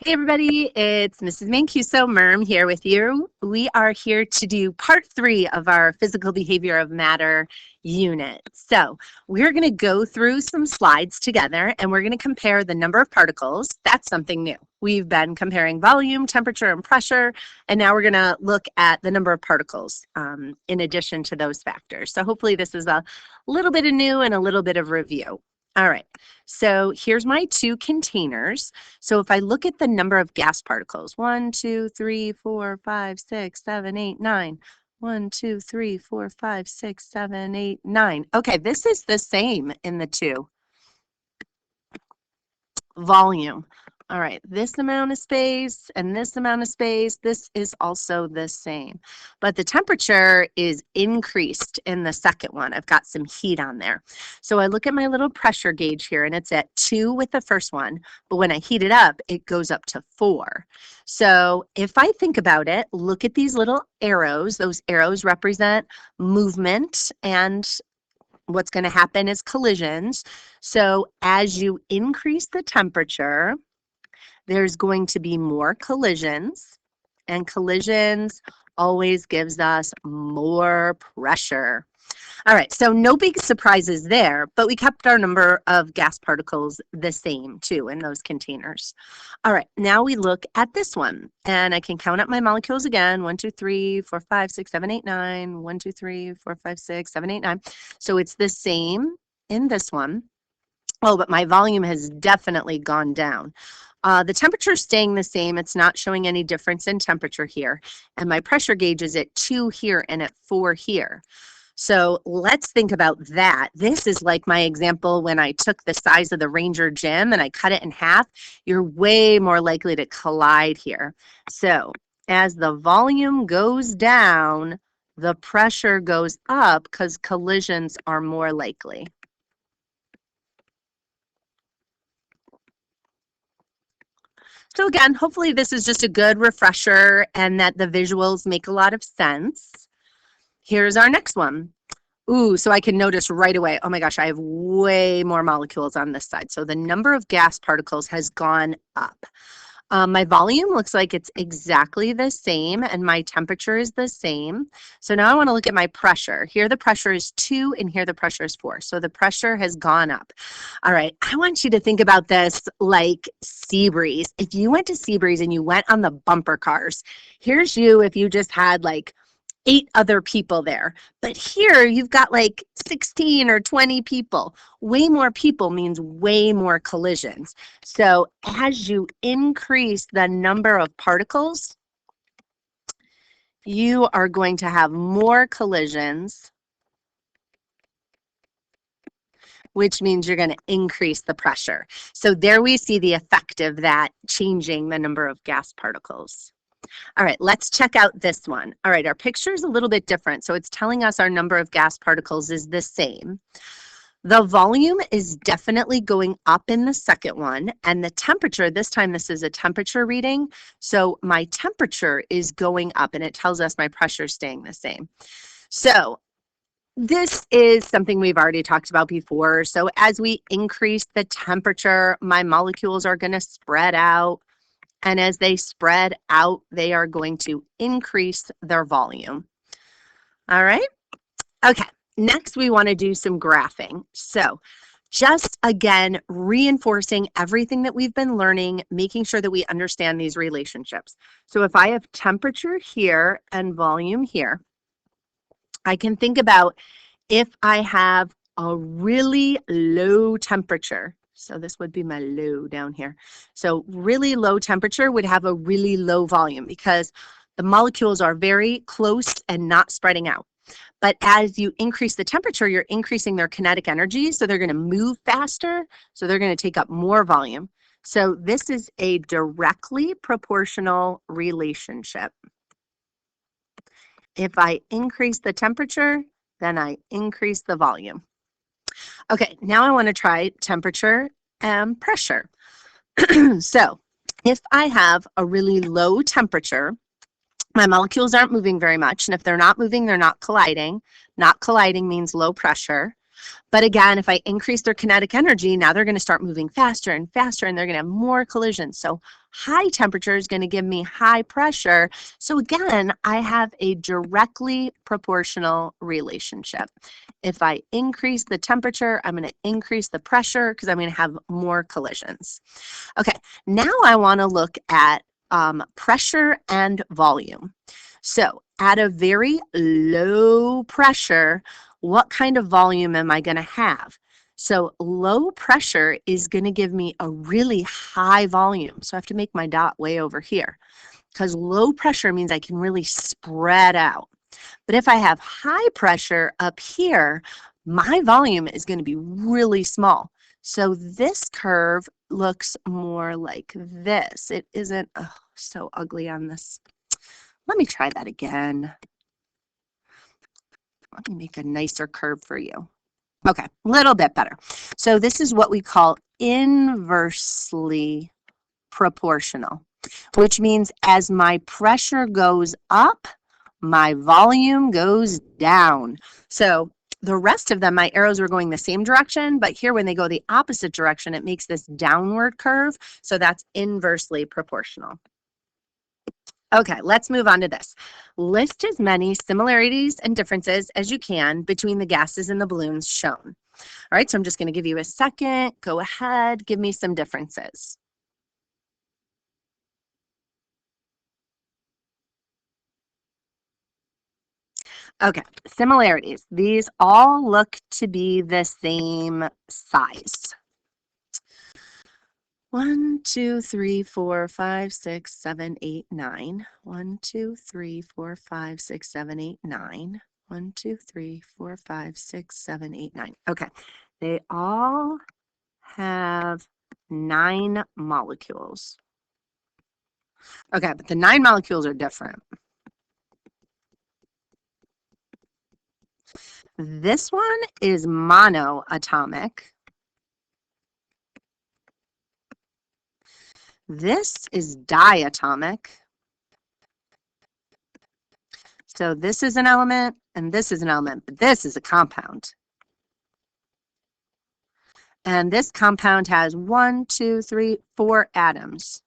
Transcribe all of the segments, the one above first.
Hey everybody, it's Mrs. Mancuso Merm here with you. We are here to do part 3 of our physical behavior of matter unit. So we're going to go through some slides together and we're going to compare the number of particles. That's something new. We've been comparing volume, temperature, and pressure, and now we're going to look at the number of particles in addition to those factors. So hopefully this is a little bit of new and a little bit of review. All right, so here's my 2 containers. So if I look at the number of gas particles, 1, 2, 3, 4, 5, 6, 7, 8, 9. 1, 2, 3, 4, 5, 6, 7, 8, 9. Okay, this is the same in the 2. Volume. All right, this amount of space and this amount of space, this is also the same. But the temperature is increased in the second one. I've got some heat on there. So I look at my little pressure gauge here and it's at 2 with the first one, but when I heat it up, it goes up to 4. So if I think about it, look at these little arrows. Those arrows represent movement, and what's going to happen is collisions. So as you increase the temperature, there's going to be more collisions, and collisions always gives us more pressure. All right, so no big surprises there, but we kept our number of gas particles the same too in those containers. All right, now we look at this one, and I can count up my molecules again. 1, 2, 3, 4, 5, 6, 7, 8, 9. 1, 2, 3, 4, 5, 6, 7, 8, 9. So it's the same in this one. Oh, but my volume has definitely gone down. The temperature is staying the same. It's not showing any difference in temperature here. And my pressure gauge is at 2 here and at 4 here. So let's think about that. This is like my example when I took the size of the Ranger gym and I cut it in half. You're way more likely to collide here. So as the volume goes down, the pressure goes up because collisions are more likely. So again, hopefully this is just a good refresher and that the visuals make a lot of sense. Here's our next one. Ooh, so I can notice right away, oh my gosh, I have way more molecules on this side. So the number of gas particles has gone up. My volume looks like it's exactly the same, and my temperature is the same. So now I want to look at my pressure. Here the pressure is 2, and here the pressure is 4. So the pressure has gone up. All right, I want you to think about this like Seabreeze. If you went to Seabreeze and you went on the bumper cars, here's you if you just had like 8 other people there. But here you've got like 16 or 20 people. Way more people means way more collisions. So as you increase the number of particles, you are going to have more collisions, which means you're going to increase the pressure. So there we see the effect of that changing the number of gas particles. All right, let's check out this one. All right, our picture is a little bit different. So it's telling us our number of gas particles is the same. The volume is definitely going up in the second one, and the temperature, this time this is a temperature reading. So my temperature is going up, and it tells us my pressure is staying the same. So this is something we've already talked about before. So as we increase the temperature, my molecules are going to spread out. And as they spread out, they are going to increase their volume. All right? Okay, next we want to do some graphing. So just again, reinforcing everything that we've been learning, making sure that we understand these relationships. So if I have temperature here and volume here, I can think about if I have a really low temperature. So this would be my low down here. So really low temperature would have a really low volume because the molecules are very close and not spreading out. But as you increase the temperature, you're increasing their kinetic energy. So they're going to move faster. So they're going to take up more volume. So this is a directly proportional relationship. If I increase the temperature, then I increase the volume. Okay, now I want to try temperature and pressure. So if I have a really low temperature, my molecules aren't moving very much. And if they're not moving, they're not colliding. Not colliding means low pressure. But again, if I increase their kinetic energy, now they're going to start moving faster and faster, and they're going to have more collisions. So high temperature is going to give me high pressure. So again, I have a directly proportional relationship. If I increase the temperature, I'm going to increase the pressure because I'm going to have more collisions. Okay, now I want to look at pressure and volume. So at a very low pressure, what kind of volume am I going to have? So low pressure is going to give me a really high volume. So I have to make my dot way over here because low pressure means I can really spread out. But if I have high pressure up here, my volume is going to be really small. So this curve looks more like this. It isn't so ugly on this. Let me try that again. Let me make a nicer curve for you. Okay, a little bit better. So this is what we call inversely proportional, which means as my pressure goes up, my volume goes down. So the rest of them, my arrows were going the same direction, but here when they go the opposite direction, it makes this downward curve. So that's inversely proportional. Okay, let's move on to this. List as many similarities and differences as you can between the gases and the balloons shown. All right, so I'm just going to give you a second. Go ahead, give me some differences. Okay, similarities. These all look to be the same size. 1, 2, 3, 4, 5, 6, 7, 8, 9. 1, 2, 3, 4, 5, 6, 7, 8, 9. 1, 2, 3, 4, 5, 6, 7, 8, 9. Okay, they all have 9 molecules. Okay, but the 9 molecules are different. This one is monoatomic. This is diatomic. So this is an element and this is an element, but this is a compound. And this compound has 1, 2, 3, 4 atoms.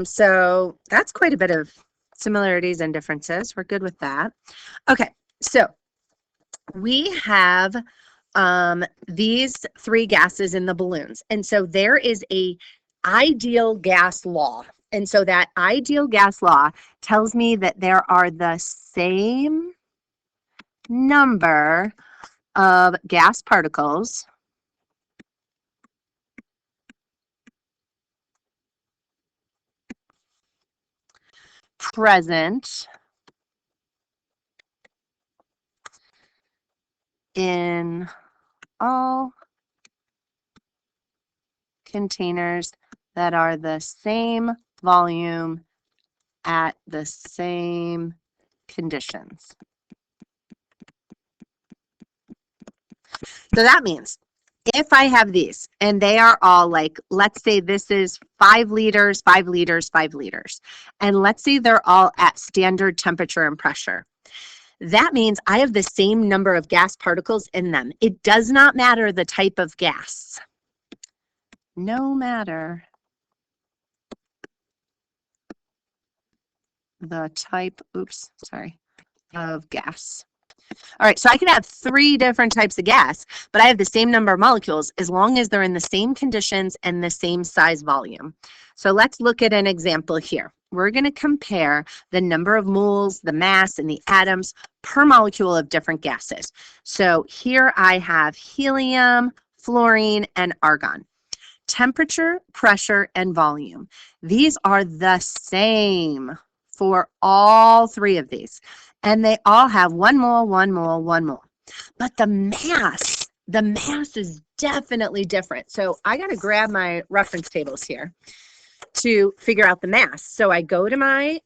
So that's quite a bit of similarities and differences. We're good with that. Okay, so we have these 3 gases in the balloons. And so there is a ideal gas law. And so that ideal gas law tells me that there are the same number of gas particles present in all containers that are the same volume at the same conditions. So that means if I have these and they are all like, let's say this is 5 liters, 5 liters, 5 liters, and let's say they're all at standard temperature and pressure. That means I have the same number of gas particles in them. It does not matter the type of gas. No matter the type, of gas. All right, so I can have 3 different types of gas, but I have the same number of molecules as long as they're in the same conditions and the same size volume. So let's look at an example here. We're going to compare the number of moles, the mass, and the atoms per molecule of different gases. So here I have helium, fluorine, and argon. Temperature, pressure, and volume. These are the same for all 3 of these. And they all have 1 mole, 1 mole, 1 mole. But the mass is definitely different. So I got to grab my reference tables here to figure out the mass. So I go to my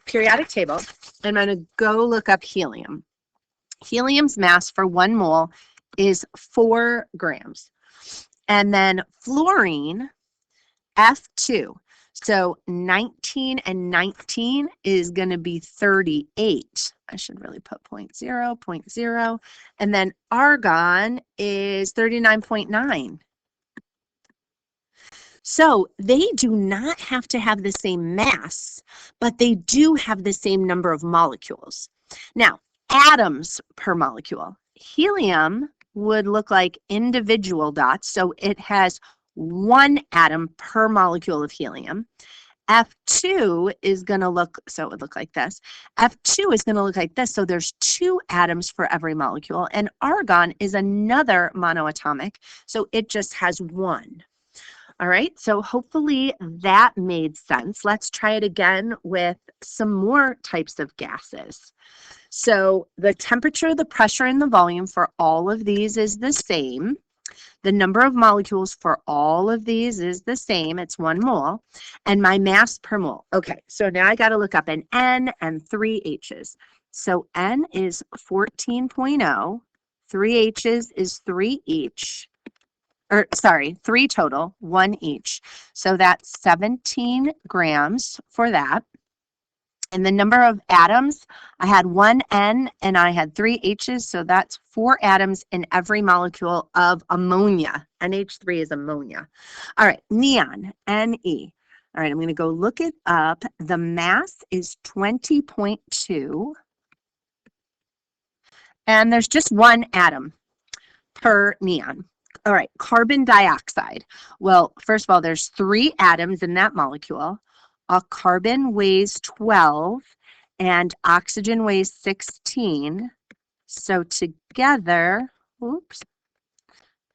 periodic table, and I'm going to go look up helium. Helium's mass for 1 mole is 4 grams. And then fluorine, F2. So 19 and 19 is going to be 38. I should really put 0.0, 0.0, and then argon is 39.9. So they do not have to have the same mass, but they do have the same number of molecules. Now, atoms per molecule. Helium would look like individual dots, so it has 1 atom per molecule of helium. F2 is going to look, so it would look like this. F2 is going to look like this, so there's 2 atoms for every molecule, and argon is another monoatomic, so it just has 1. All right, so hopefully that made sense. Let's try it again with some more types of gases. So the temperature, the pressure, and the volume for all of these is the same. The number of molecules for all of these is the same. It's 1 mole. And my mass per mole. Okay, so now I got to look up an N and 3 H's. So N is 14.0. 3 H's is 3 each. Or sorry, 3 total, 1 each. So that's 17 grams for that. And the number of atoms, I had 1 N and I had 3 H's, so that's 4 atoms in every molecule of ammonia. NH3 is ammonia. All right, neon, Ne. All right, I'm going to go look it up. The mass is 20.2. And there's just 1 atom per neon. All right, carbon dioxide. Well, first of all, there's 3 atoms in that molecule. A carbon weighs 12 and oxygen weighs 16. So together, oops,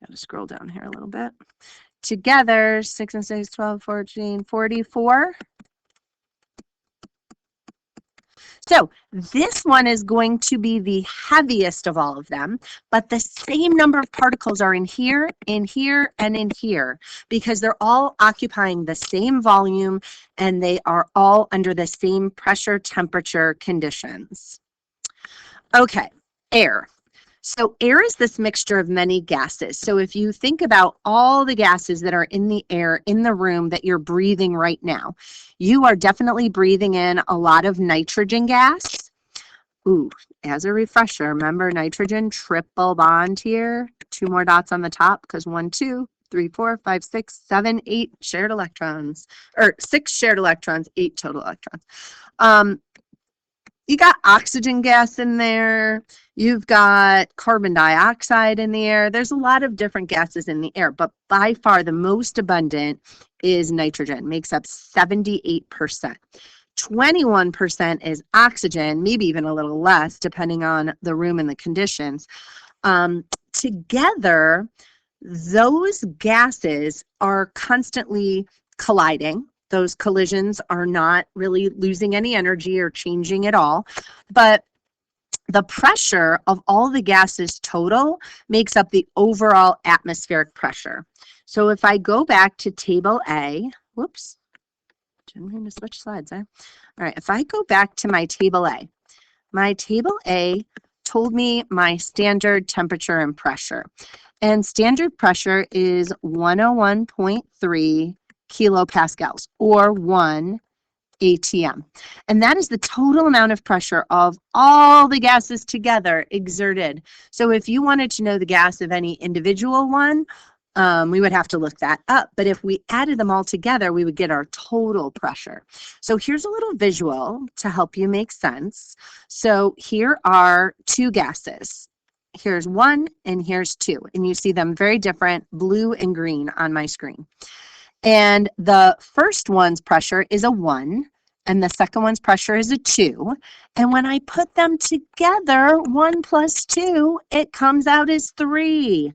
gotta scroll down here a little bit. Together, 6 and 6, 12, 14, 44. So this one is going to be the heaviest of all of them, but the same number of particles are in here, and in here, because they're all occupying the same volume and they are all under the same pressure, temperature conditions. Okay, air. So air is this mixture of many gases. So if you think about all the gases that are in the air in the room that you're breathing right now, you are definitely breathing in a lot of nitrogen gas. Ooh, as a refresher, remember nitrogen, triple bond here, 2 more dots on the top because 1, 2, 3, 4, 5, 6, 7, 8 shared electrons, or 6 shared electrons, 8 total electrons. You got oxygen gas in there. You've got carbon dioxide in the air. There's a lot of different gases in the air, but by far the most abundant is nitrogen, makes up 78%. 21% is oxygen, maybe even a little less, depending on the room and the conditions. Together, those gases are constantly colliding. Those collisions are not really losing any energy or changing at all, but the pressure of all the gases total makes up the overall atmospheric pressure. So if I go back to table A, whoops, I'm going to switch slides, huh? All right, if I go back to my table A told me my standard temperature and pressure. And standard pressure is 101.3 kilopascals, or 1 atm. And that is the total amount of pressure of all the gases together exerted. So if you wanted to know the gas of any individual one, we would have to look that up. But if we added them all together, we would get our total pressure. So here's a little visual to help you make sense. So here are 2 gases. Here's 1 and here's 2. And you see them very different, blue and green on my screen. And the first one's pressure is a 1, and the second one's pressure is a 2. And when I put them together, 1 plus 2, it comes out as 3.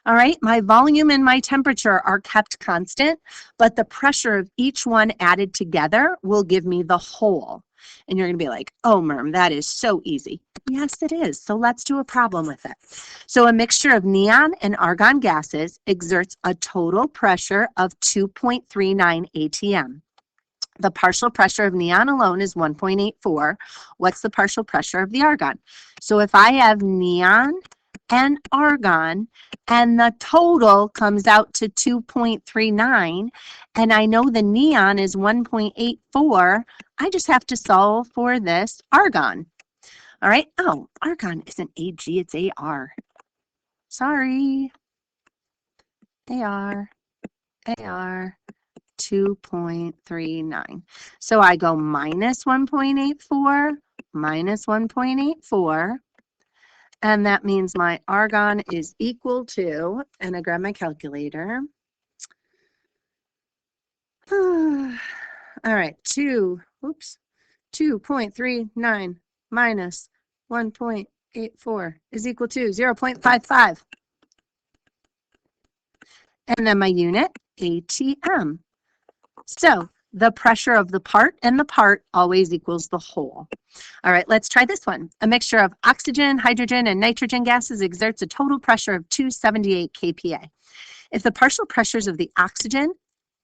All right, my volume and my temperature are kept constant, but the pressure of each one added together will give me the whole. And you're going to be like, oh, Myrm, that is so easy. Yes, it is. So let's do a problem with it. So a mixture of neon and argon gases exerts a total pressure of 2.39 atm. The partial pressure of neon alone is 1.84. What's the partial pressure of the argon? So if I have neon and argon, and the total comes out to 2.39, and I know the neon is 1.84, I just have to solve for this argon. All right. Oh, argon isn't Ag, it's Ar. Sorry. Ar. 2.39. So I go minus 1.84, minus 1.84, and that means my argon is equal to, and I grab my calculator. All right, 2.39 minus 1.84 is equal to 0.55. And then my unit, ATM. So the pressure of the part, and the part always equals the whole. All right, let's try this one. A mixture of oxygen, hydrogen, and nitrogen gases exerts a total pressure of 278 kPa. If the partial pressures of the oxygen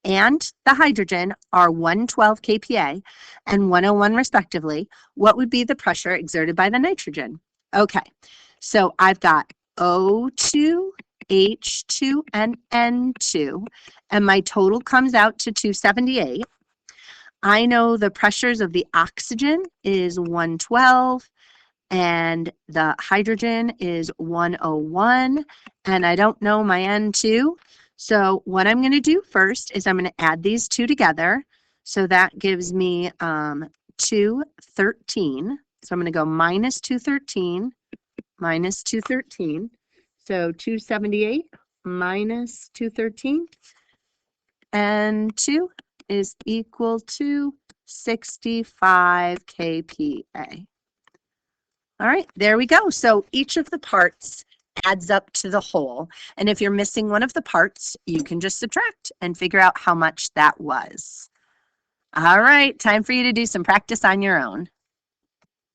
and the hydrogen are 112 kPa and 101 respectively, what would be the pressure exerted by the nitrogen? Okay, so I've got O2, H2, and N2, and my total comes out to 278. I know the pressures of the oxygen is 112, and the hydrogen is 101, and I don't know my N2. So what I'm going to do first is I'm going to add these two together. So that gives me 213. So I'm going to go minus 213, minus 213. So 278 minus 213, and 2 is equal to 65 kPa. All right, there we go. So each of the parts adds up to the whole. And if you're missing one of the parts, you can just subtract and figure out how much that was. All right, time for you to do some practice on your own.